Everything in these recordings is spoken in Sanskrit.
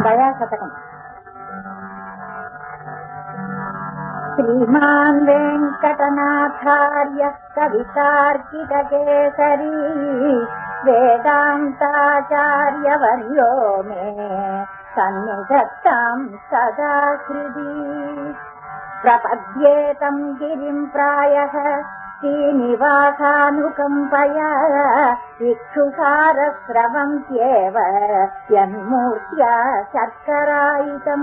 దయాశతకం. శ్రీమాన్ వెంకటనాథార్య కవితార్కితకేసరీ వేదాంతాచార్యవర్యో మే సన్నిధత్తాం సదా హృది. ప్రపద్యేతం గిరిం ప్రాయః శ్రీనివాసానుకంపయా ఇక్షుసారస్రవంత్యేవ యన్మూర్త్యా శర్కరాయితం.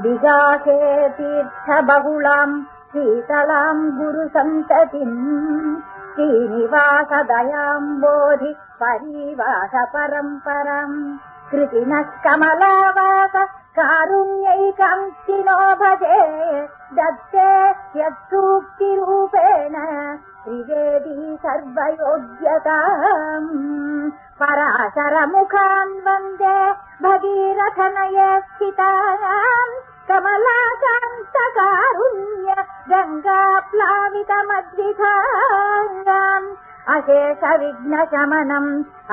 విగాసే తీర్థబహుళాం శీతలాం గురు సంతతిం శ్రీనివాసదయాంబోధి పరీవాస పరంపరాం. కృతినః కమలావాస కారుణ్యైకాంక్షిణో భజే దత్తే యత్సూక్తిరూపేణ త్రివేదీ సర్వయోగ్యతాం. పరాశరముఖాన్ వందే భగీరథనయే స్థితాం కమలాకాంతకారుణ్య గంగాప్లావితమద్విధాం. అశేష విఘ్నశమనం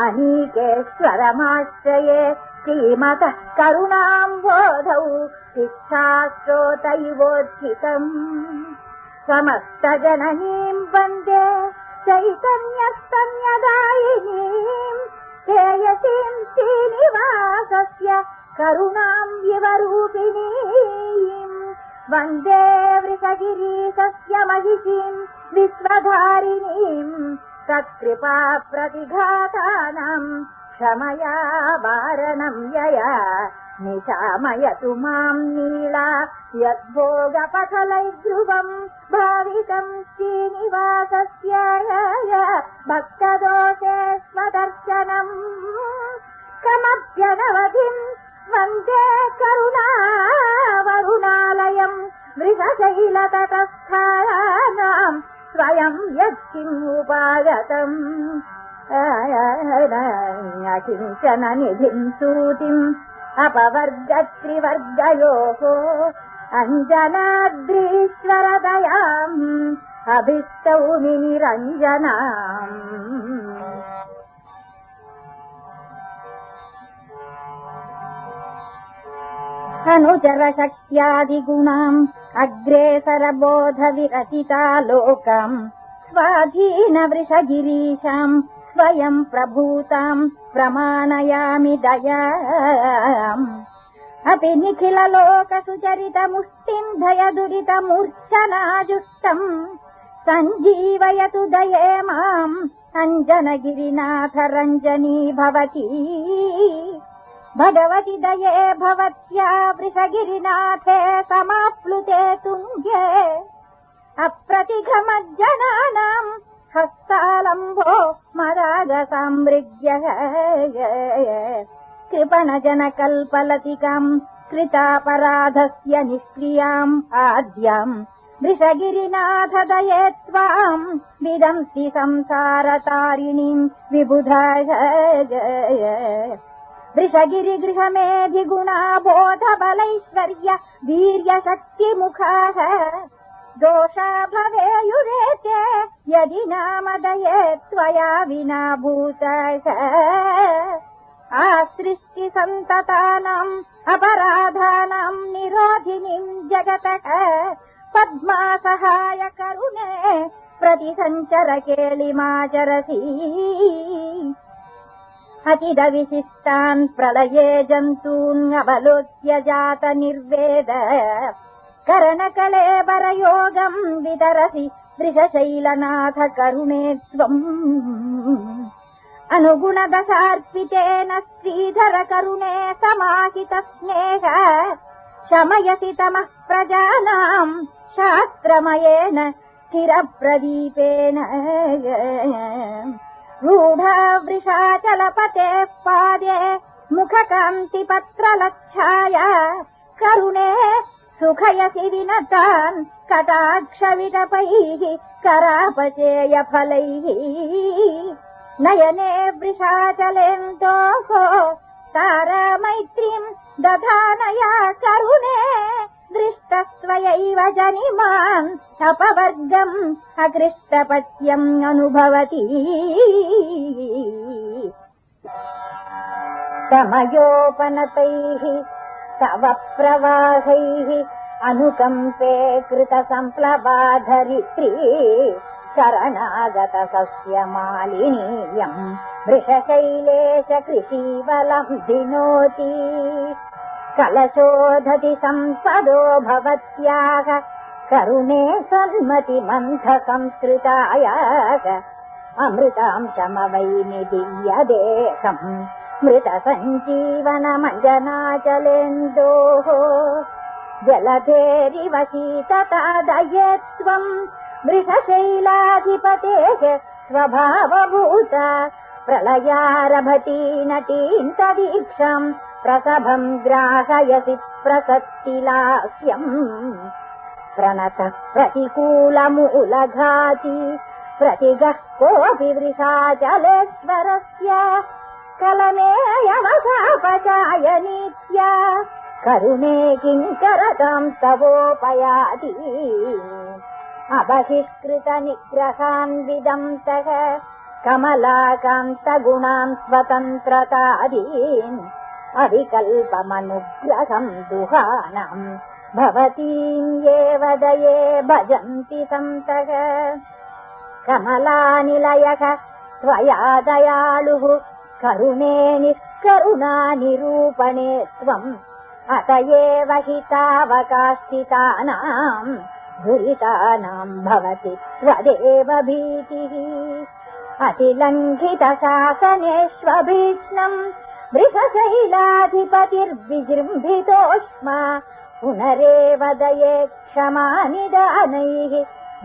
అనీకేశ్వరమాశ్రయే శ్రీమతః కరుణాంబోధౌ శిక్షాశ్రోతైవోత్థితం. సమస్తజననీం వందే చైతన్యస్తన్యదాయినీం శ్రేయసీం శ్రీనివాసస్య కరుణాం వివరూపిణీం. వందే వృషగిరీశస్య మహిషీం విశ్వధారిణీం తత్కృపా ప్రతిఘాతానాం క్షమయా వారణం యయా నిశామయతు మాం నీలా యద్భోగపథలైర్ధ్రువం భావితం శ్రీనివాసస్య భక్తదోషే స్వదర్శనం. కమభ్యనవధిం వందే కరుణావరుణాలయం వృషశైలతటస్థానాం స్వయం యత్కిం ఉపాగతం. అకించన నిధిం సూతిం అపవర్గత్రివర్గయోః అంజనాద్రీశ్వరదయాం అభిష్టౌమి నిరంజనాం. అనుచర శక్త్యాదిగుణాం అగ్రేసర బోధ విరచితాలోకం స్వాధీన వృషగిరీశాం స్వయం ప్రభూతాం ప్రమాణయామి దయాం. అపి నిఖిల లోక సుచరిత ముష్టిం భయదురిత మూర్ఛనాజుష్టం సంజీవయతు దయే మాం అంజనగిరినాథ రంజనీ భవతి. భగవతి దయే భవత్యా వృషగిరినాథే సమాప్లుతే తుంగే అప్రతిఘమజ్జనానాం హస్తాలంబో మరాగ సామృగ్య. కృపణజన కల్పలతికాం కృతాపరాధస్య నిష్క్రియాం ఆద్యాం వృషగిరినాథ దయే త్వాం విదంసి సంసారతారిణీం విబుధాయ. వృషగిరి గృహమేధి గుణాబోధ బలైశ్వర్య వీర్య శక్తి ముఖాః దోషా భవేయురేతే యది నామదయే త్వయా వినా భూతః. ఆసృష్టి సంతతానాం అపరాధానాం నిరోధినీం జగతః పద్మా సహాయ కరుణే ప్రతి సంచర కేళిమాచరసి. అతిద విశిష్టాన్ ప్రళయే జంతూన్ అవలోక్య జాత నిర్వేద కరణకళేబరయోగం వితరసి వృషశైలనాథ కరుణే త్వం. అనుగుణ దశార్పితేన శ్రీధర కరుణే సమాహిత స్నేహ శమయసి తమః ప్రజానాం శాస్త్రమయేన స్థిర ప్రదీపేన. రూఢా వృషాచలపతే పాదే ముఖకాంతి పత్రలచ్ఛాయ కరుణే సుఖయసి వినతాన్ కటాక్ష విటపైః కరాపచేయ ఫలైః. నయనే వృషాచలేందోః తారామైత్రీం దధానయా కరుణే దృష్టస్త్వయైవ జనిమాన్ అపవర్గం అకృష్టపత్యం అనుభవతి. समयोपनतैः तव प्रवाहैः अनुकम्पे कृत संप्लवाधरित्री शरणागत सस्यमालिनीयम् वृषशैलेश कृषीवलम् धिनोति कलशोधति संपदो भवत्याः करुणे सन्मति मन्थ संस्कृतायाः अमृतांशमवैमि दिव्यदेहम् मृत सञ्जीवनमञ्जनाचलेन्दोः जलधेरिव शीततादये त्वम् वृषशैलाधिपतेः स्वभावभूत प्रलयारभती नटीम् तदीक्षम् प्रसभम् ग्राहयसि प्रसक्तिलास्यम् प्रणतः प्रतिकूलमूलघाती प्रतिगः कोऽपि वृषाचलेश्वरस्य कलनेयमसापचायनीत्या करुणे किङ्करताम् तवोपयाति अबहिष्कृत निग्रहान् विदंसः कमलाकान्तगुणान् स्वतन्त्रतादीन् अविकल्पमनुग्रहम् दुहानाम् भवतीम् एव दये भजन्ति सन्तः कमलानिलयः त्वया दयालुः करुणे निष्करुणानिरूपणे त्वम् अत एव हि तावकास्थितानाम् दुरितानाम् भवति त्वदेव भीतिः अतिलङ्घित शासनेष्वभीक्ष्णम् वृषशैलाधिपतिर्विजृम्भितोष्मा पुनरेव दये क्षमानिदानैः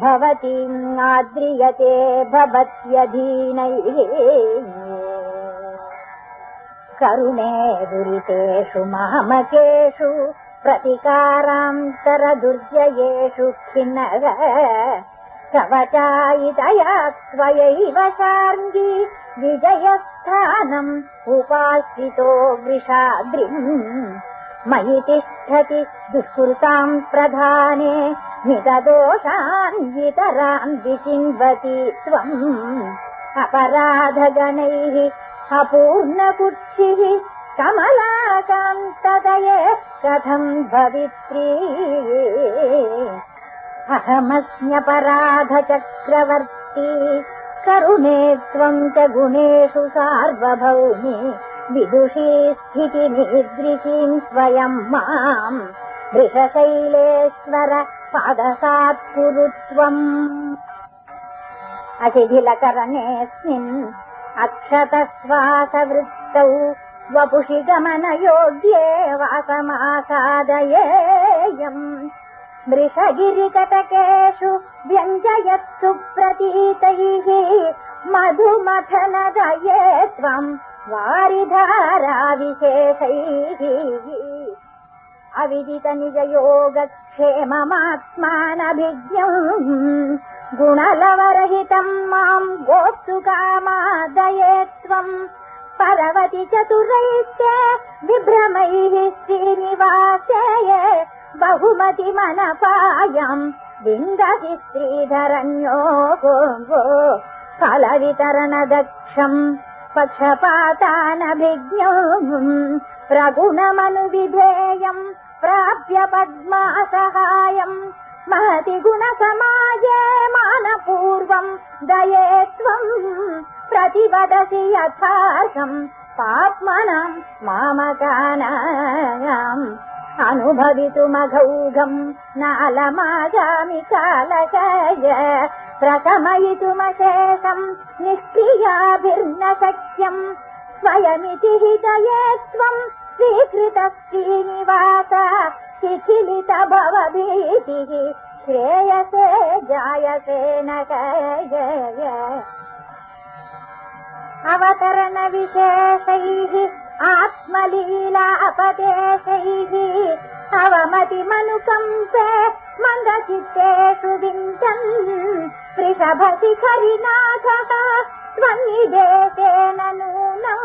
भवतीम् आद्रियते भवत्यधीनैः करुणे दुरितेषु मामकेषु प्रतिकारान्तरदुर्जयेषु खिन्नः कवचायितया त्वयैव शार्ङ्गी विजयस्थानम् उपाश्रितो वृषाद्रिम् मयि तिष्ठति दुष्कृताम् प्रधाने नितदोषान्वितरान् विचिन्वति त्वम् अपराधगणैः अपूर्णकुक्षिः कमलाकान्तदये कथम् भवित्री अहमस्म्यपराधचक्रवर्ती करुणे त्वम् च गुणेषु सार्वभौमी विदुषी स्थितिमीदृशीम् स्वयम् माम् वृषशैलेश्वर पादसात्कुरु त्वम् अशिथिलकरणेऽस्मिन् अक्षतश्वासवृत्तौ वपुषि गमनयोग्ये वासमासादयेयम् वृषगिरिकटकेषु व्यञ्जयत्सु प्रतीतैः मधुमथनदये त्वम् वारिधाराविशेषैः अविदितनिजयोगक्षेममात्मानभिज्ञम् गुणलवरहितम् माम् गोप्तुकामादये त्वम् परवति चतुरैस्ते विभ्रमैः श्रीनिवासे बहुमति मनपायाम् विन्दति श्रीधरण्यो फलवितरणदक्षम् पक्षपातानभिज्ञम् प्रगुणमनुविधेयम् प्राप्य पद्मासहायम् महति गुणसमाजे मानपूर्वम् दये त्वम् प्रतिवदसि यथार्थम् पाप्मनाम् मामकानाम् अनुभवितुमघौघम् नालमागामि कालकय प्रशमयितुमशेषम् निष्क्रियाभिर्न शक्यम् स्वयमिति हि दये त्वम् स्वीकृत श्रीनिवास शिथिलित भवभीतिः श्रेयसे जायसे न कय अवतरणविशेषैः आत्मलीलापदेशैः अवमतिमनुकम्पे मन्दचित्तेषु विन्दन् वृषभशिखरिनाथः त्वन्निदेशेन नूनौ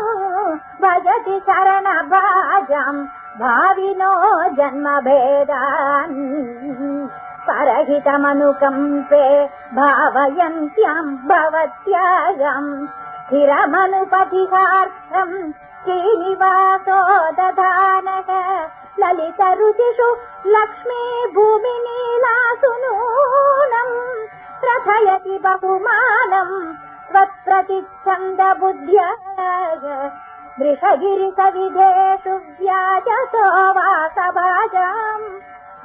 भजति शरणभाजाम् भाविनो जन्मभेदान् परहितमनुकम्पे भावयन्त्याम् भवत्यागम् स्थिरमनुपथितार्थम् श्रीनिवासो दधानः ललित रुचिषु लक्ष्मी भूमिनीलासु नूनम् प्रथयति बहुमानम् त्वत्प्रतिच्छन्द बुद्ध्या वृषगिरिसविधेषु व्याजतो वासभाजाम्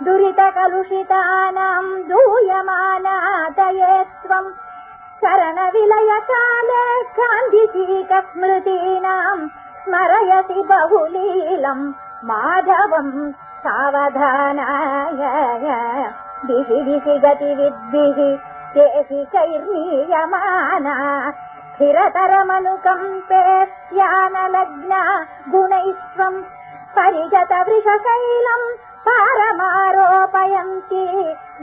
दुरितकलुषितानाम् दूयमानादये त्वम् चरणविलयकाले गान्धिजीकस्मृतीनाम् स्मरयसि बहुलीलम् माधवम् सावधानाय दिशि दिशि गतिविद्भिः केशिकैर्नीयमाना स्थिरतरमनुकम्पे स्यानलग्ना गुणैस्त्वम् परिगत वृषशैलम् पारमारोपयन्ति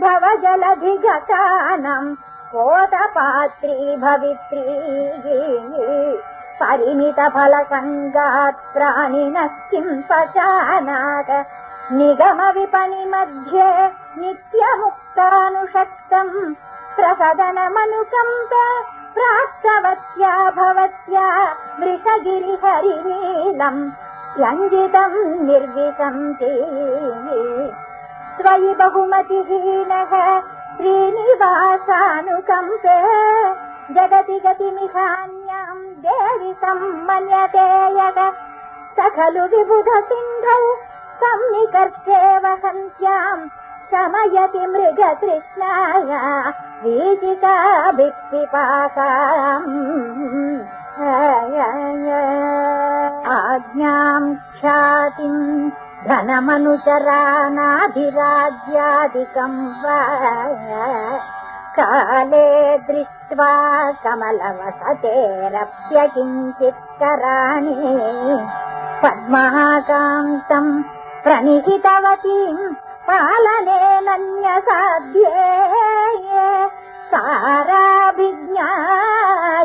भवजलधिगतानम् कोटपात्री भवित्री परिमितफलसङ्गात् प्राणिनः किम् पचानाद निगमविपणिमध्ये नित्यमुक्तानुषक्तम् प्रसदनमनुकम्पे प्राप्तवत्या भवत्या वृषगिरिहरिनीलम् यञ्जितम् निर्विशन्ति त्वयि बहुमतिहीनः श्रीनिवासानुकम्पे जगति गतिमिहान्याम् देवि सम्मन्यते यः स खलु विबुधसिन्धौ संनिकर्षे वसन्त्याम् शमयति मृगतृष्णाया वीचिकाभिप्पिपासाम् आज्ञाम् ख्यातिम् धनमनुचरानाधिराज्यादिकम् वा काले दृष्ट्वा कमलवसतेरप्यकिञ्चित्कराणि पद्माकान्तम् प्रणिहितवतीम् पालनेनन्यसाध्ये साराभिज्ञा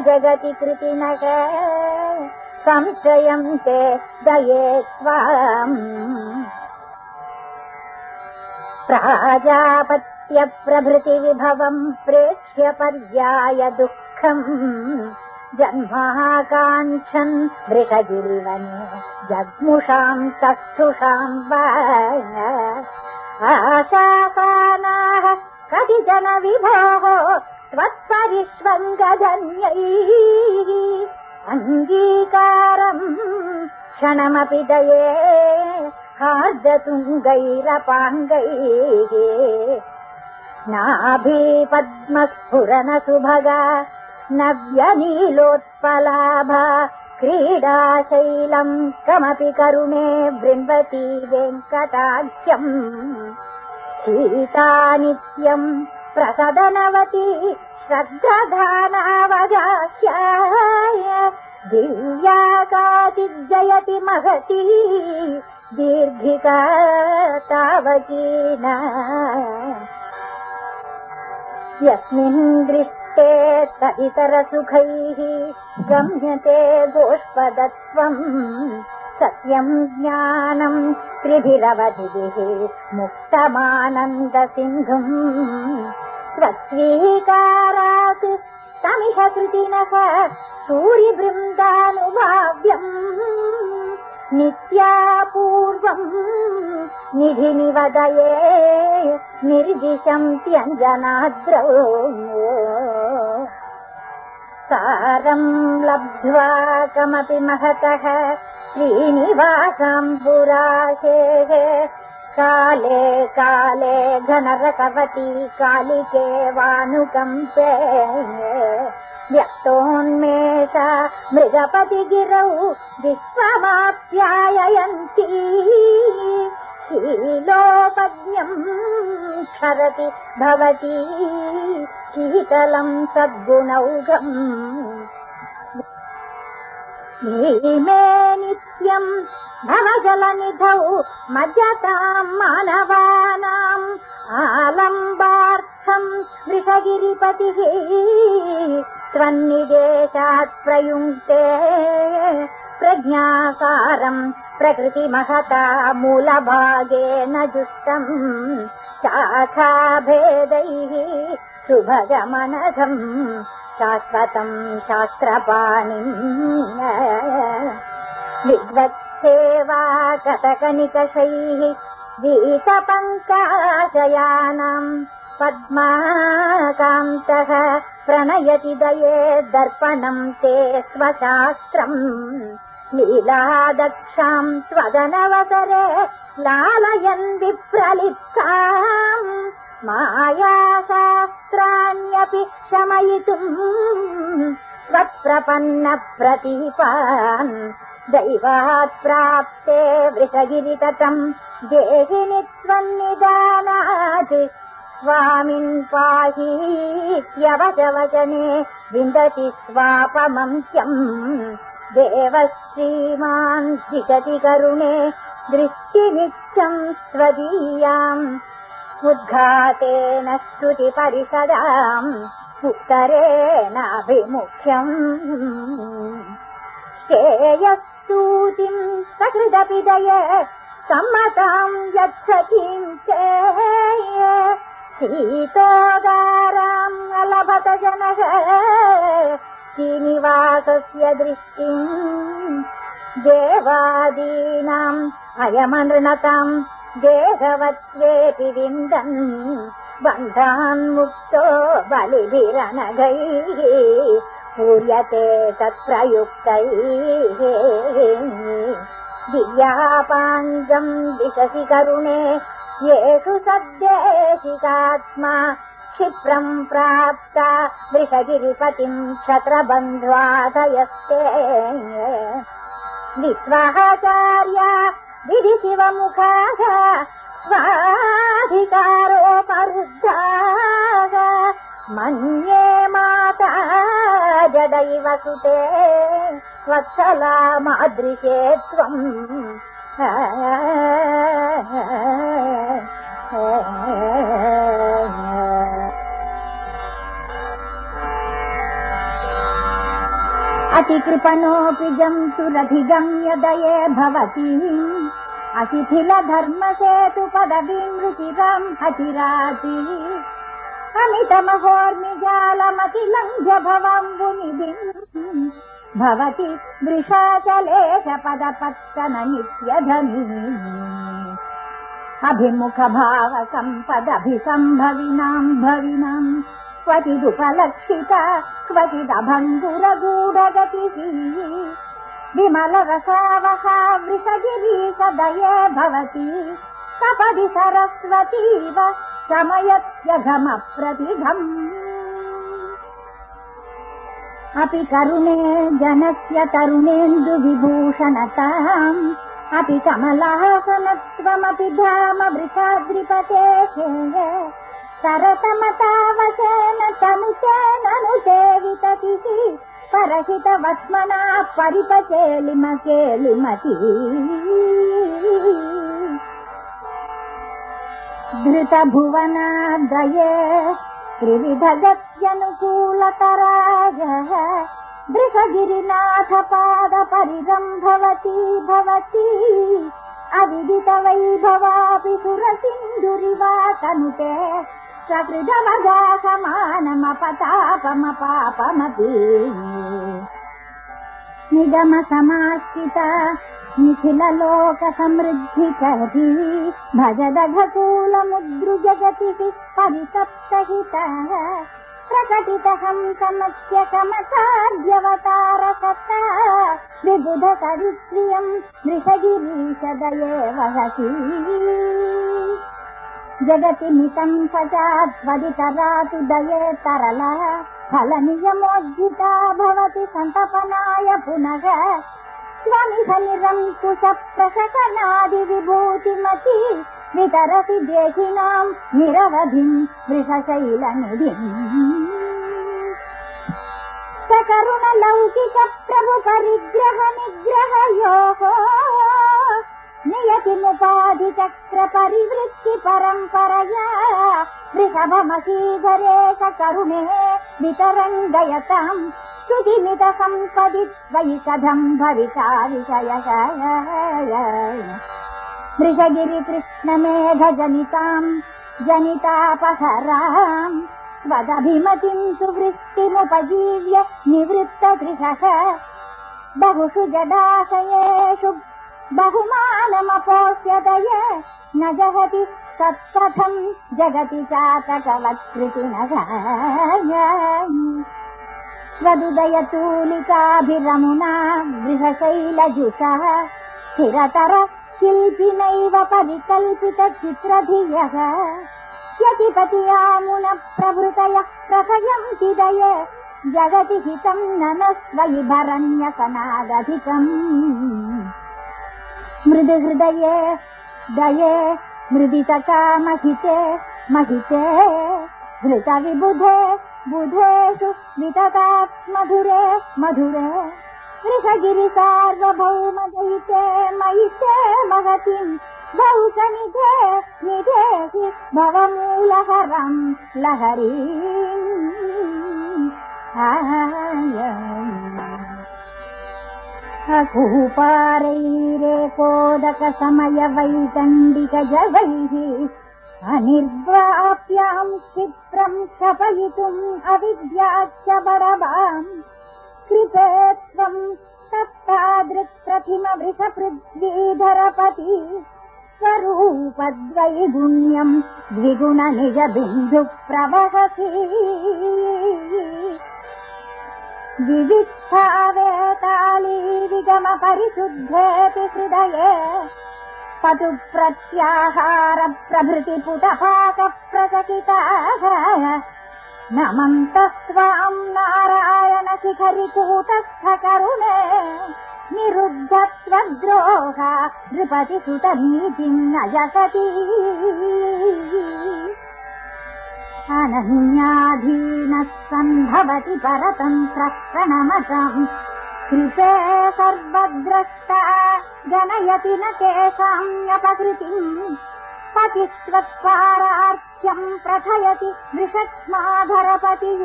जगति कृतिनः संशयम् ते दये त्वाम् प्राजापत्यप्रभृति विभवम् प्रेक्ष्य पर्याय दुःखम् जन्माकाङ्क्षन् वृषगिरिवने जग्मुषाम् तस्थुषाम् वा आशासानाः कतिचन विभोः त्वत्परिष्वङ्गजन्यैः अङ्गीकारम् क्षणमपि दये हार्दतुङ्गैरपाङ्गैः नाभिपद्मस्फुरनसुभगा नव्यनीलोत्पलाभा क्रीडाशैलम् कमपि करुणे बृन्वती वेङ्कटाख्यम् सीता नित्यम् प्रसदनवती श्रद्धानावगास्याय दिव्या काचिज्जयति महती दीर्घिका तावकीना यस्मिन् दृष्टे तदितरसुखैः गम्यते गोष्पदत्वम् सत्यम् ज्ञानम् त्रिभिरवधिभिः मुक्तमानन्दसिन्धुम् स्वस्वीकारात् तमिह कृतिनः सूरिवृन्दानुभाव्यम् नित्यापूर्वम् निधिनिवदये निर्दिशन्त्यञ्जनाद्रौ सारम् लब्ध्वा कमपि महतः श्रीनिवासाम्बुराशेः काले काले घनरसवती कालिके वानुकम्पे व्यक्तोन्मेषा मृगपतिगिरौ विश्वमाप्याययन्ती शीलोपज्ञम् क्षरति भवती शीतलम् सद्गुणौघम् भीमे नित्यम् भवजलनिधौ मज्जताम् मानवानाम् आलम्बार्थम् वृषगिरिपतिः त्वन्निदेशात् प्रयुङ्क्ते प्रज्ञासारम् प्रकृतिमहता मूलभागेन जुष्टम् शाखाभेदैः शुभगमनघम् शाश्वतम् शास्त्रपाणिम् विद्वत्सेवा कथकनिकषैः गीतपङ्काशयानाम् पद्माकान्तः प्रणयति दये दर्पणम् ते स्वशास्त्रम् लीलादक्षाम् स्वदनवसरे लालयन् विप्रलिप्ताम् मायाशास्त्राण्यपि शमयितुम् त्वत्प्रपन्न प्रतीपान् दैवात् प्राप्ते वृषगिरितटम् देहिनि त्वन्निदानात् स्वामिन् पाहीत्यवचवचने विन्दति स्वापमंस्यम् देवश्रीमान् दिशति करुणे दृष्टिनित्यम् स्वदीयाम् उद्घातेन श्रुतिपरिषदाम् उत्तरेणाभिमुख्यम् श्रेयस्तूतिम् सकृदपि दये सम्मताम् यच्छतीम् चे सीतोदाराम् अलभत जनः श्रीनिवासस्य दृष्टिम् देवादीनाम् अयमनृणताम् देहवत्वेऽपि विन्दन् बन्धान्मुक्तो बलिभिरनघैः पूर्यते तत्प्रयुक्तैः दिव्यापाङ्गम् दिशसि करुणे येषु सद्देशिकात्मा क्षिप्रम् प्राप्ता वृषगिरिपतिम् क्षत्रबन्ध्वादयस्ते विश्वाचार्या विधि शिवमुखाः स्वाधिकारोपरुद्धाः मन्ये माता जडैव सुते वत्सला मादृशे त्वम् अतिकृपणोऽपि जन्तुरधिगम्य दये भवति अशिथिलधर्मसेतु पदवीम् रुचिराम् अचिराति अमितमहोर्मिजालमतिलङ्घ्य भवाम्बुनिधिम् भवति वृषाचलेशपदपत्तन नित्यधनी अभिमुखभावसम्पदभिसम्भविनाम् भविनाम् क्वचिदुपलक्षिता क्वचिदभङ्गुरगूढगतिः विमलरसावहा वृषगिरीशदये भवति सपदि सरस्वतीव शमयत्यघमप्रतिघम् अपि करुणे जनस्य तरुणेन्दुविभूषणताम् अपि कमलासनत्वमपि धाम वृषाद्रिपतेः सरतमतावशेन तनुचेननुसेविततिः परहितवत्मना परिपचेलिमकेलिमती धृतभुवनादये त्रिविधगत्यनुकूलतराय वृषगिरिनाथपादपरिरम्भवती भवती अविदितवैभवापि सुरसिन्धुरिवा तनुते सकृदवगा समानमपतापमपापमपि निगमसमाश्रिता निखिललोकसमृद्धिकरी भजदघकूलमुद्रुजगतिः परितप्तहितः प्रकटितहंसमस्य कमचार्यवतारसता विबुधकरित्रियम् वृषगिरीशदये वहति जगति मितम् सचात्वदितरातु दये तरला फलनियमोज्झिता भवति सन्तपनाय पुनः स्वमिधनिरङ्कुश प्रशकनादिविभूतिमती वितरति देहिनाम् निरवधिम् वृषशैलनिधिम् सकरुणलौकिक प्रभु परिग्रह निग्रहयोः नियतिमुपाधिचक्र परिवृत्ति परम्परया वृषभमशीधरे सकरुणे वितरङ्गयताम् स्तुतिमित सम्पदि त्वयि कथम् भविता विषयः वृषगिरिकृष्णमेघ जनिताम् जनितापहराम् स्वदभिमतिं सुवृत्तिमुपजीव्य निवृत्तकृशः बहुषु जडाशयेषु बहुमानमपोष्यतय न जगति सत्पथं जगति चातकवत्कृतिनः स्वदुदयतूलिकाभिरमुना वृषशैलजुषा स्थिरतर शिल्पिनैव परिकल्पितचित्रधियः यतिपतियामुन प्रभृतयः प्रथयन्ति दये जगति हितं ननस्वयि भरण्यसनादधिकम् मृदुहृदये दये मृदितकामहिते महिते हृतविबुधे बुधेषु विततात्मधुरे मधुरे वृषगिरिसार्वभौमदयिते महिते महतीं बहुसनिधे निधेहि भवमूलहरं लहरीम् अकूपारैरेकोदकसमयवैदण्डिकजवैः अनिर्वाप्यां क्षिप्रं क्षपयितुम् अविद्याच्च बरवाम् कृपे त्वं तत्तादृक्प्रतिमवृषपृथ्वीधरपति स्वरूपद्वैगुण्यं द्विगुणनिजबिन्दुप्रवहसि विविक्तावेताली विगमपरिशुद्धेति हृदये पटुप्रत्याहारप्रभृतिपुटपाकप्रचकिताः नमन्तस्त्वां नारायणशिखरिकूटस्थकरुणे निरुद्धत्वद्रोहा नृपतिसुतनीतिं न जगति अनन्याधीनः सम्भवति परतन्त्रः प्रणमतम् कृपे सर्वद्रष्टा जनयति न तेषाम्यपकृतिम् पतिस्त्वत्पारार्थ्यम् प्रथयति वृषक्ष्माधरपतिः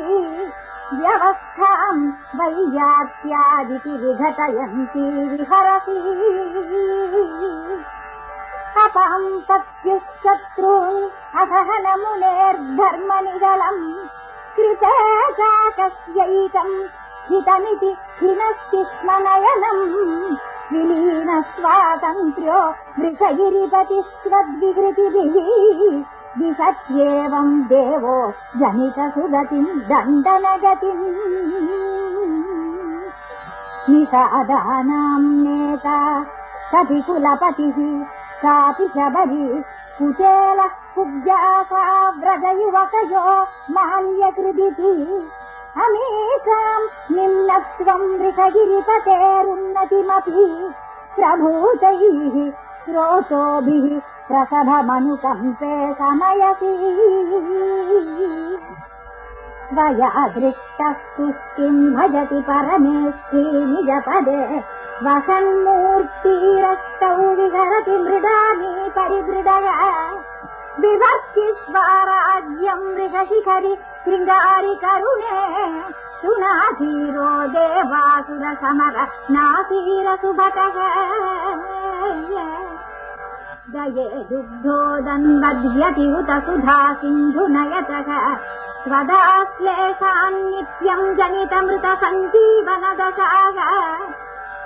व्यवस्थाम् वैयात्यादिति विघटयन्ती विहरति अपां पत्युश्शत्रून् अगहनमुनेर्धर्मनिगलम् कृते चाकस्यैकम् हितमिति हिनस्ति स्म नयनम् विलीनस्वातन्त्र्यो वृषगिरिपतिस्त्वद्विकृतिभिः दिशत्येवं देवो जनितसुगतिं दण्डनगतिम् निषादानां नेता कपिकुलपतिः कापि शबरी कुचेलः कुब्जासा व्रजयुवकयो माल्यकृदिति अमेषां निम्नत्वं वृषगिरिपतेरुन्नतिमपि प्रभूतैः स्रोतोभिः प्रसभमनुकम्पे समयसि त्वया दृष्टस्तुष्टिं भजति परमेष्ठी निजपदे वसन्मूर्तिरष्टौ विहरति मृडानी परिहृदय विभक्ति स्वाराज्यं मृगशिखरि शृङ्गारि करुणे सुनासीरो देवासुरसमर नासीरसुभटः दये दुग्धोदन्वध्यति उत सुधा सिन्धुनयतः स्वदाश्लेषान् नित्यं जनितमृतसञ्जीवनदशाः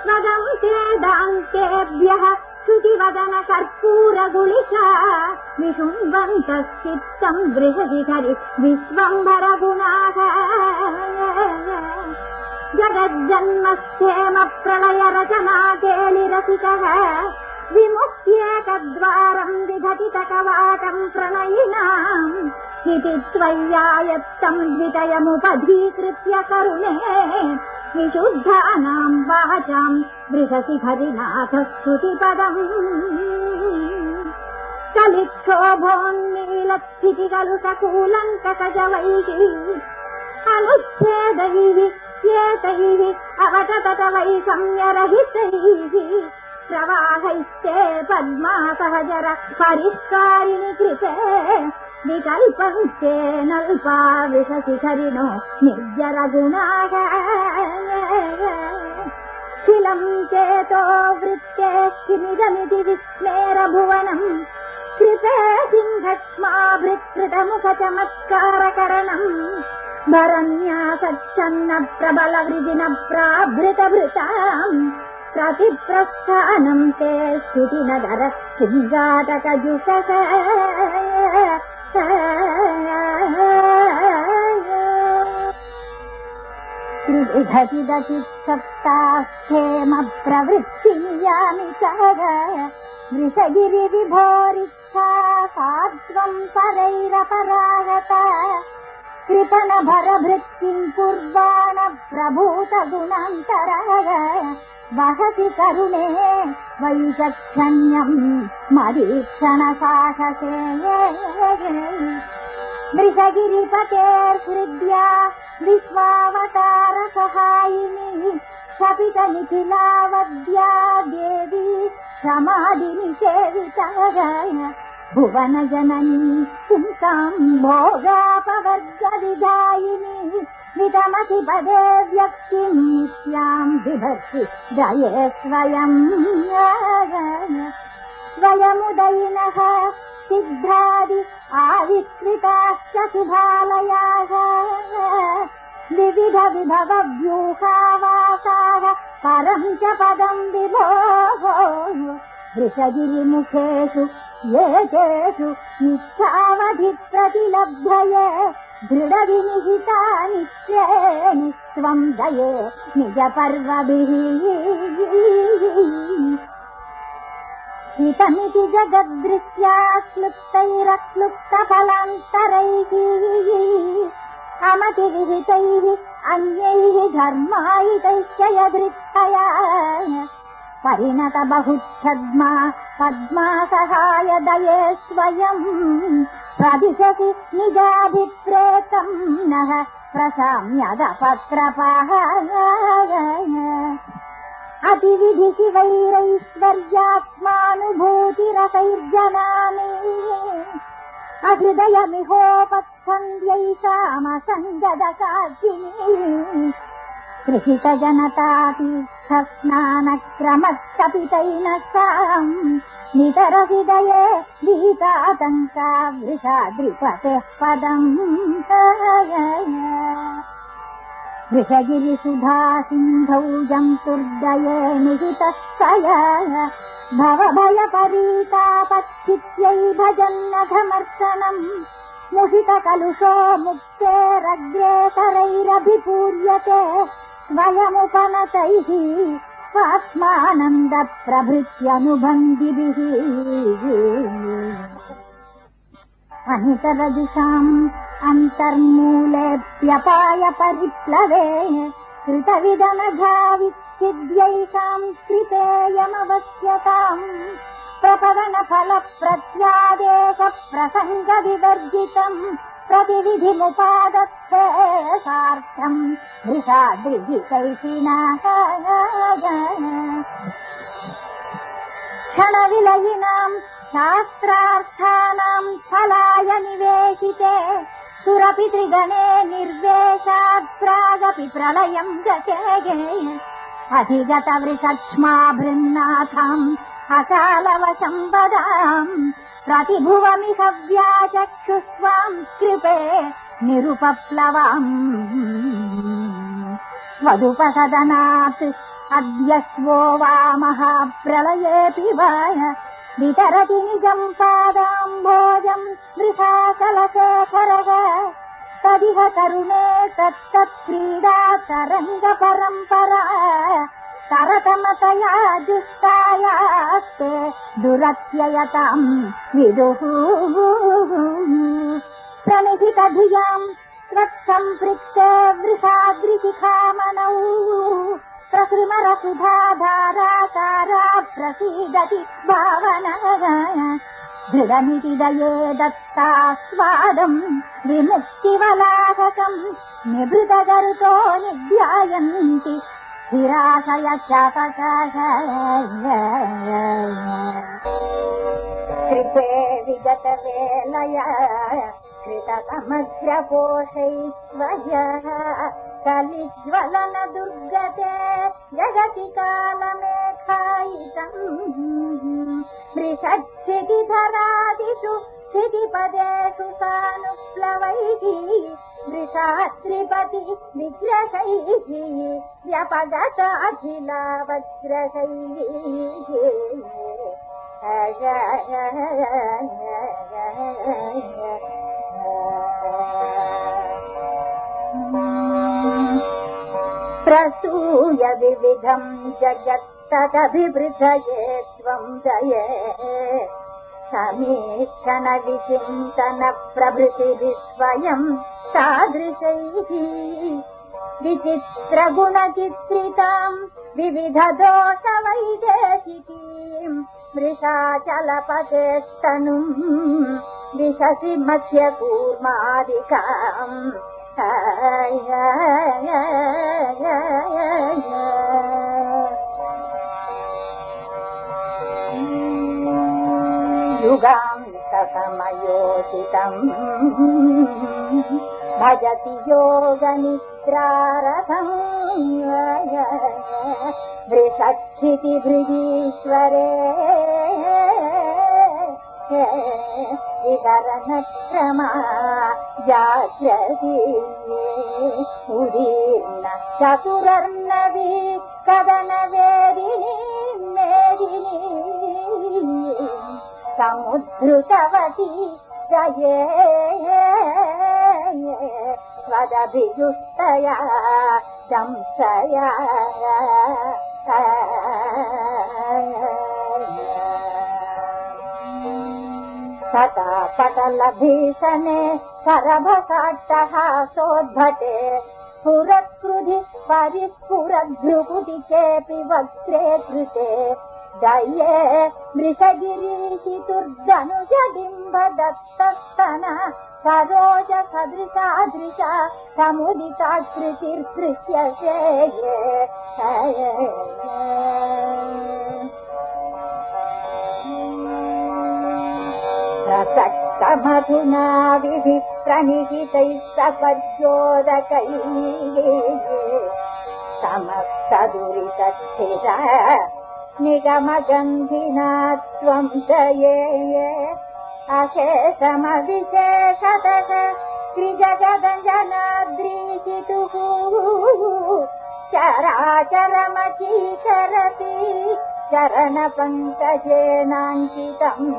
स्वगं चेदान्तेभ्यः श्रुतिवदन कर्पूरगुलिका विशुण्वन्तश्चित्तं बृहदिधरि विश्वम्भरगुणाः जगज्जन्मस्थेम प्रलयरचना केलिरसिकः विमुक्त्येतद्वारं विधति तकवाटं प्रणयिनाम् इति त्वय्यायत्तं द्वितयमुपधीकृत्य करुणे विशुद्धानां वाचां वृषशिखरिनाथ स्तुतिपदम् कलिक्षोभोन्मीलत्थिति खलु सकूलङ्ककजवैः अनुच्छेदैः एतैः अवतत वैषम्यरहितैः प्रवाहैस्ते पद्मा सहजर परिष्कारिणि कृते विकल्पन्ते नल्पा वृषशिखरिणो निर्जरगुणाः खिलं चेतो वृत्तेश्चिनिदमिति विस्मेरभुवनम् कृपे सिंहक्ष्माभृत्कृतमुखचमत्कारकरणम् भरन्यासच्छन्न प्रबल वृजिन प्राभृतभृताम् प्रतिप्रस्थानम् ते स्तुतिनगर सिंहाटकजुषस त्रिविधचिदचित्सप्तास्थेम प्रवृत्तिनियामितः वृषगिरिविभोरिच्छा सात्वम् परैरपरागता कृपणभरभृत्तिम् कुर्वाण प्रभूतगुणान्तरः वहति करुणे वैचक्षण्यम् मरीक्षणसाहसे वृषगिरिपतेर्हृद्या विश्वावतारसहायिनी शपितनिखिलावद्या देवी समाधिनिषेवितः भुवनजननी पुंसाम् भोगापवर्गविधायिनी वितमतिपदे व्यक्तिम् नित्याम् बिभर्ति दये स्वयम् स्वयमुदयिनः सिद्धादि आविष्कृताश्च शुभालयाः विविध विभवव्यूहावासाः परम् च पदम् विभोः वृषगिरिमुखेषु येतेषु नित्यावधिप्रतिलभ्यये दृढविनिहिता नित्ये निस्त्वम् दये निजपर्वभिः हितमिति जगद्दृश्या क्लुप्तैरक्लुप्तफलान्तरैः अमतिविहितैः अन्यैः धर्मायितैश्च यदृच्छया परिणत बहुच्छद्मा पद्मा सहाय दये स्वयम् प्रदिशति निजाभिप्रेतम् नः प्रशाम्यदपत्रपः अतिविधिशिवैरैश्वर्यात्मानुभूतिरसैर्जनानि अहृदयमिहोपत्सन्द्यैषामसञ्जदसाक्षिणी कृषितजनतातीर्थस्नानक्रमस्तपितैन साम् नितरहृदये गीतातङ्का वृषाद्रिपतेः पदम् वृषगिरिसुधा सिन्धौ जन्तुर्दये निहितः सया भवभयपरीतापच्छित्यै भजन्नघमर्शनम् मुषितकलुषो मुक्तेरग्रेसरैरभिपूर्यते स्वयमुपनतैः स्वात्मानन्दप्रभृत्यनुबन्धिभिः अनितरदिशाम् अन्तर्मूलेऽप्यपाय परिप्लवे कृतविदनघाविच्छिद्यैषाम् कृतेयमवश्यताम् प्रपवनफलप्रत्यादेशप्रसङ्गविवर्जितम् प्रतिविधिमुपादत्ते सार्थम् वृषाद्रिहितैषिणः क्षणविलयिनाम् शास्त्रार्थानाम् फलाय निवेशिते सुरपि त्रिगणे निर्देशात् प्रागपि प्रलयम् गते अधिगतवृषक्ष्मा बृन्नाथम् अकालवशम् वदाम् प्रतिभुवमिह व्याचक्षुस्वाम् कृपे निरुपप्लवाम् स्वदुपसदनात् अद्यस्वो वा महाप्रलयेऽपि वा वितरति निजम् पादाम्भोजम् वृषाचलशेखरः तदिह करुणे तत्तत्क्रीडा तरङ्गपरम्परा तरतमतया जुष्टायास्ते दुरत्ययताम् विदुः प्रणिहितधियाम् त्वत्सम्पृक्ते वृषाद्रिशिखामणौ प्रसृमरसुधाधाराकारा प्रसीदति भावना दृढनितिदये दत्तास्वादम् विमुक्तिवलाहकम् निभृतगरुतो निध्यायन्ति स्थिराशय चापकाः कृते विगतवेलया कृतसमग्रकोशैश्वर्यः कलिज्वलन दुर्गते जगति कालमेखायितम् वृषक्षितिधरादिषु क्षितिपदेषु सानुप्लवैः वृषात्रिपति विग्रहैः व्यपगताखिला वज्रशैः प्रसूय विविधं जगत्तदभिवृद्धये त्वं दये समीक्षण विचिन्तन प्रभृतिभिः स्वयं तादृशैः विचित्रगुणचित्रितां विविधदोषवैदेशिकीं वृषाचलपतेस्तनुं विशसि मत्स्यकूर्मादिकाम् युगान्तसमयोचितम् भजति योगनिद्रारथम् वृषक्षितिभृगीश्वरे विकरणक्रमा जाग्रती उदीर्ण चतुरर्णवी कदनवेदिनी मेदिनी समुद्धृतवती जये स्वदभियुक्तया संशया सता पटलभीषणे सरभसाट्टहासोद्भटे स्फुरत्कृधि परिस्फुरद्भ्रुकुटि चेऽपि वक्त्रे कृते दये वृषगिरीशितुर्धनुजडिम्ब दत्तस्तना सरोज सदृशादृशा समुदिताकृतिर्दृश्यते प्रसक्तमधुना विधिप्रणिहितैः सपद्योदकैः समस्तदुरितस्थिरा निगमगन्धिना त्वं दये अशेषमविशेषतः त्रिजगदञ्जनाद्रीशितुः चराचरमचीकरति चरणपङ्कजेनाङ्कितम्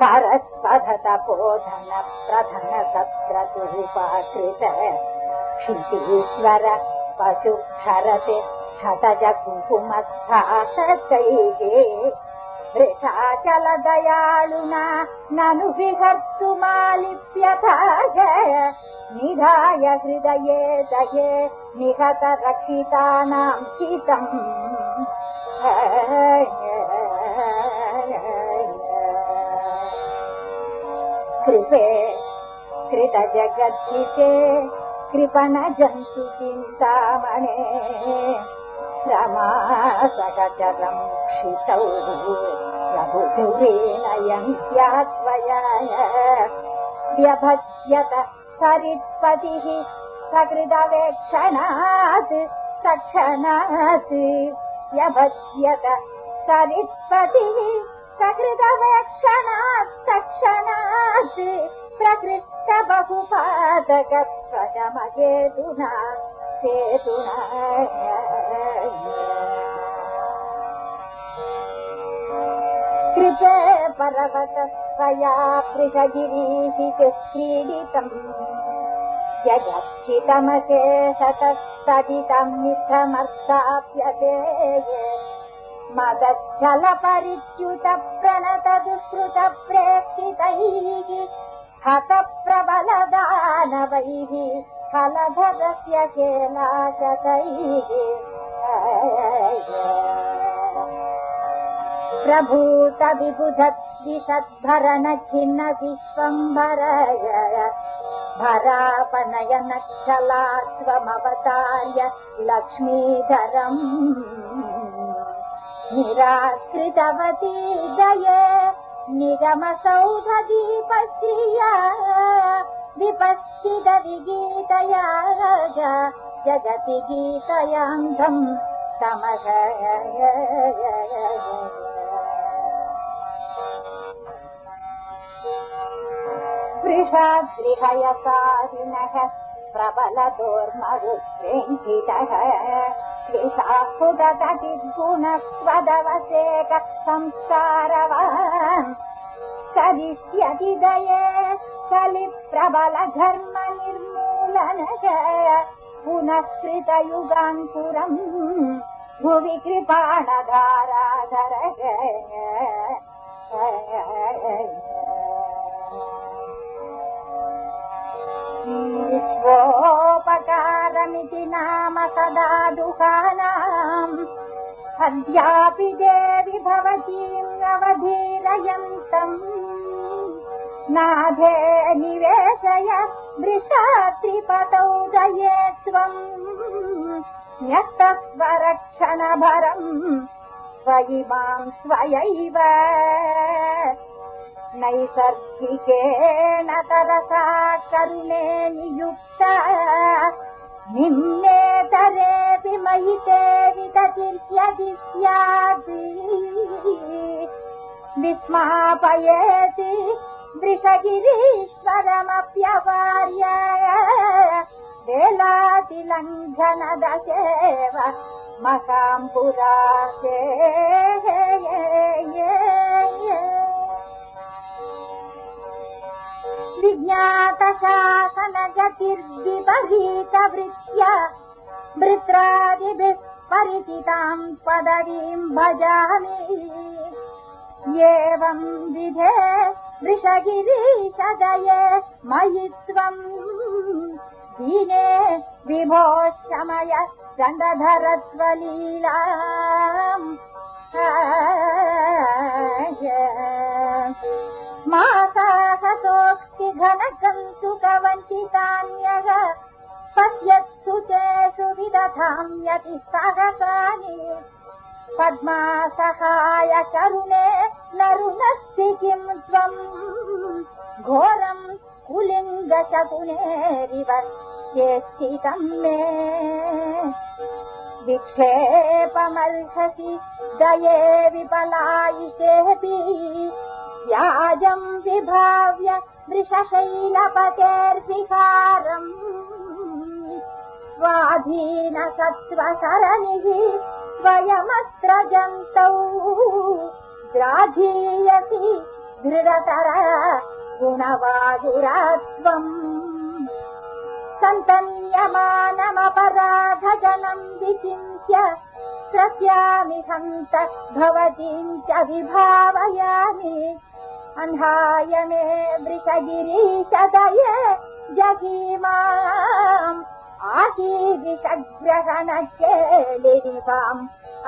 परस्पधतपोधन प्रधन सत्रतुरुपाकृत क्षितीश्वर पशुक्षरते शतज कुङ्कुमस्थासकैः वृषाचलदयालुना ननु विहर्तुमालिप्यथाय निधाय हृदये दये निहत रक्षितानां हितम् कृपे कृतजगद्धिते कृपणजन्तु चिन्तामणे रमासकचरं क्षितौ प्रभुभिर्नयन्त्यात्वया व्यभज्यत सरित्पतिः सकृदवेक्षणात् तक्षणात् व्यभज्यत सरित्पतिः सकृदवेक्षणात् तक्षणात् प्रकृष्ट बहुपादक प्रशमकेतुना सेतुना कृपे पर्वतस्त्वया वृषगिरीशितुः क्रीडितम् जगत्थितमशेषतस्तदितं निष्ठमर्थाप्यते मदच्छलपरिच्युत प्रणत दुष्कृत प्रेक्षितैः हतप्रबलदानवैः फलधरस्य केलाशतैः प्रभूत विबुधद्विषद्भरण खिन्न विश्वम्भरय भरापनयनच्छलात्वमवतार्य लक्ष्मीधरम् निराकृतवती दये निगमसौधदीपश्रिया विपश्चित विगीतया जगति गीतयान्तम् तमः वृषाद्रिहयसारिणः प्रबलदोर्मरुत्प्रेङ्कितः विषाहुदततिर्गुणस्वदवसेक संस्कारवान् करिष्यति दये कलिप्रबलधर्म निर्मूलनः पुनःकृतयुगाङ्कुरम् भुवि कृपाणधाराधरः विश्वोपकारमिति नाम सदा दुःखानाम् अद्यापि देवि भवतीम् अवधीरयन्तम् नाधे निवेशय वृषात्रिपतौ दये त्वम् न्यस्तस्वरक्षणभरम् त्वयि माम् स्वयैव नैसर्गिकेण तरसा करुणे नियुक्ता निम्नेतरेऽपि मयि ते विदतिर्यदि स्यात् विस्मापयेति वृषगिरीश्वरमप्यवार्य वेलातिलङ्घनदशेव मकाम्पुराशे विज्ञातशासनगतिर्विपरीतवृत्या वृत्रादिभिः परिचिताम् पदवीम् भजामि एवम् विधे वृषगिरीशदये मयि त्वम् दीने विभो शमय चण्डधरत्वलीलाम् मासाहसोक्ति घनकन्तुकवञ्चितान्यः पश्यत्सु तेषु विदधाम्यति सहसानि पद्मासहाय करुणे नरुनस्ति किम् त्वम् घोरम् कुलिङ्गशकुनेरिव चेष्टितम् मे विक्षेपमर्हसि दये विपलायितेऽपि व्याजम् विभाव्य वृषशैलपतेर्विहारम् स्वाधीनसत्त्वसरणिः स्वयमस्त्र जन्तौ द्राधीयसि दृढतर गुणवादुरात्वम् सन्तन्यमानमपराधजनम् विचिन्त्य त्रस्यामि हन्त भवतीम् च विभावयामि अह्नाय मे वृषगिरीशदये जगीमाम् आशीविषग्रहणचेलिरिवाम्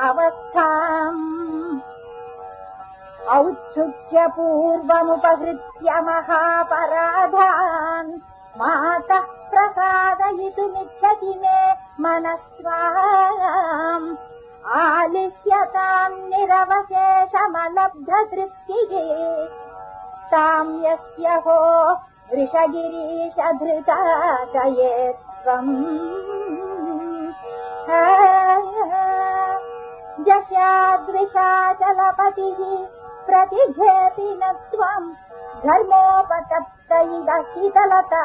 अवस्थाम् औत्सुक्यपूर्वमुपहृत्य महापराधान् मातः प्रसादयितुमिच्छति मे मनस्वाम् आलिस्यताम् निरवशेषमलब्धतृप्तिः ताम् यस्य हो वृषगिरीशधृता दये त्वम् जस्याद्विषाचलपतिः प्रतिघेति न त्वम् धर्मोपतप्त इव शीतलतामुदन्वान्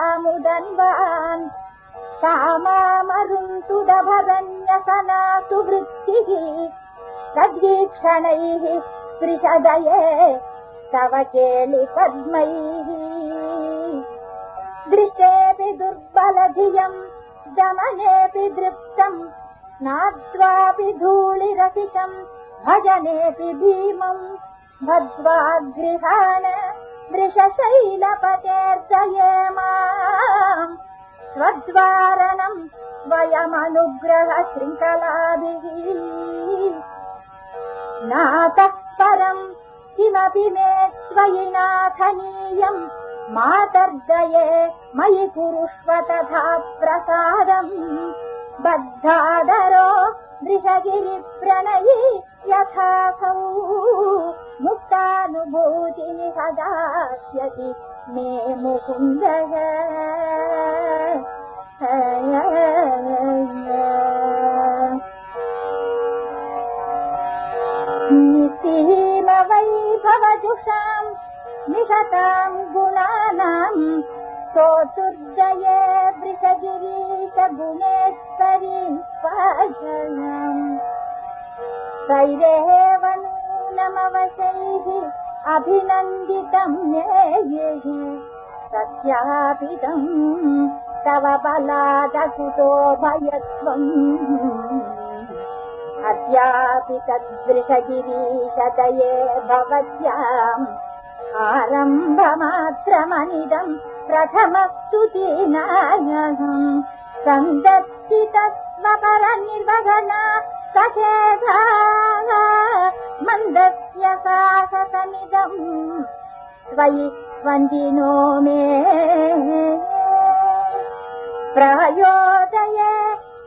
कामामरुन्तुदभरन्यसनासु वृत्तिः तद्वीक्षणैः स्पृशदये तव केलिपद्मैः दृष्टेऽपि दुर्बलधियम् दमनेऽपि दृप्तम् स्नात्वापि धूलिरसिकम् भजनेऽपि भीमम् भद्वागृहाण वृषशैलपतेर्दये माम् स्वद्वारणम् वयमनुग्रह शृङ्खलाभिः नातः परम् किमपि मे त्वयि नाथनीयम् मातर्दये मयि कुरुष्व तथा प्रसादम् बद्धादरो वृषगिरिप्रणयी यथासौ मुक्तानुभूतिनि सदास्यति मे मुकुन्दः निसीम वैभवजुषाम् निशतां गुणानां स्तोतुर्जये वृषगिरीश गुणेश्वरी तैरेव नूनमवशैः अभिनन्दितं नेयेः सत्यापितं तव बलादकुतो भयत्वम् अद्यापि तद्वृषगिरीशदये भवत्याम् आरम्भमात्रमनिदं प्रथमस्तुतीनायम् सन्दत्ति तत्त्वपरनिर्वहना सखेधा मन्दस्य साहसमिदम् त्वयि वन्दिनो मे प्रयोदये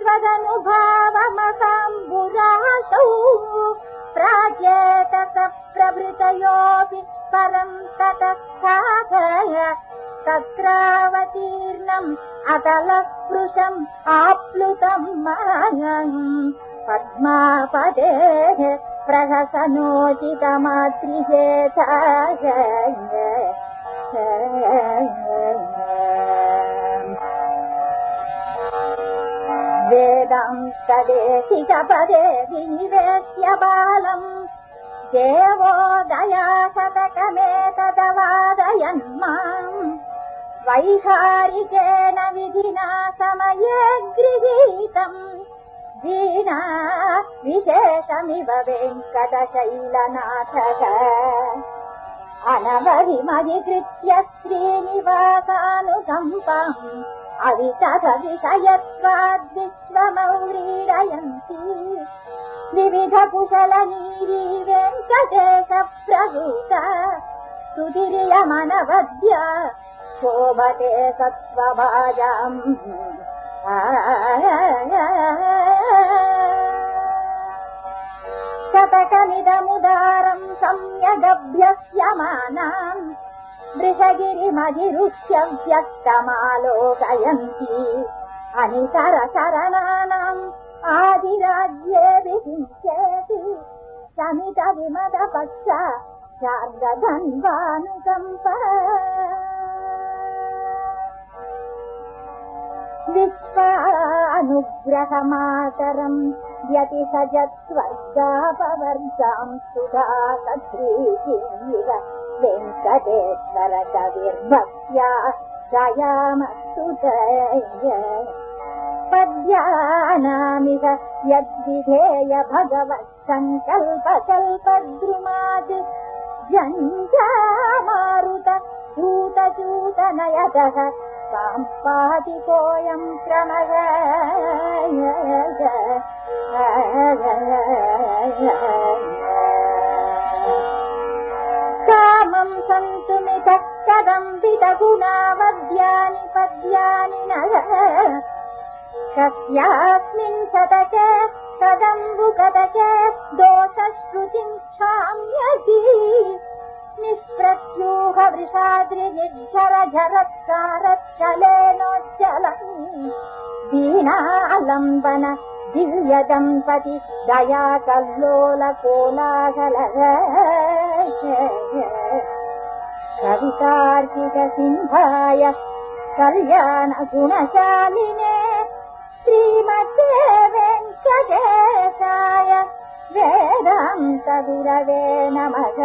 त्वदनुभावमसाम्बुराशौ प्राचेतस प्रभृतयोऽपि परं ततः तत्रावतीर्णम् अतलस्पृशम् आप्लुतं मायम् पद्मापदेः प्रहसनोचितमातृहेताय वेदान्तदेशिकपदे विनिवेश्य बालम् देवोदयाशतकमेतदवादयन्माम् वैहारिकेण विधिना समये गृहीतम् वीणा विशेषमिव वेङ्कटशैलनाथः अनवधिमधिकृत्य श्रीनिवासानुकम्पम् अवितथ विषयत्वाद्विश्वमौरीरयन्ति विविध कुशलनीरी वेङ्कटेश प्रभूत सुधिरियमनवद्य शोभते सत्त्वभाजाम् शतकमिदमुदारं सम्यगभ्यस्यमानाम् वृषगिरिमधिरुह्य व्यक्तमालोकयन्ति अनितरशरणानाम् आदिराज्ये विचिन्त्येति शमित विमदपक्ष शार्दधन्वानुकम्प विश्वानुग्रहमातरम् व्यतिसजत्स्वर्गापवर्गां सुधा कथ्रीचिन्विव वेङ्कटेश्वर कविर्भक्त्या दयामस्तुतय पद्यानामिह यद्विधेय भगवत्सङ्कल्पकल्पद्रुमात् जञ्जामारुत धूतचूतनयतः साम्पादिकोऽयं क्रमः कामं सन्तुमितः कदम्बितगुणावद्यानि पद्यानि नः कस्यास्मिन् शतके कदम्बुकटके दोषश्रुतिं क्षाम्यति निष्प्रत्यूह वृषाद्रिनिर्झरझरत्कारच्छलेनोज्जलम् दीनालम्बन दिव्यदम्पति दया कल्लोल कोलाहलः कवितार्किक सिंहाय कल्याण गुणशालिने श्रीमते वेङ्कटेशाय वेदान्त गुरवे नमः।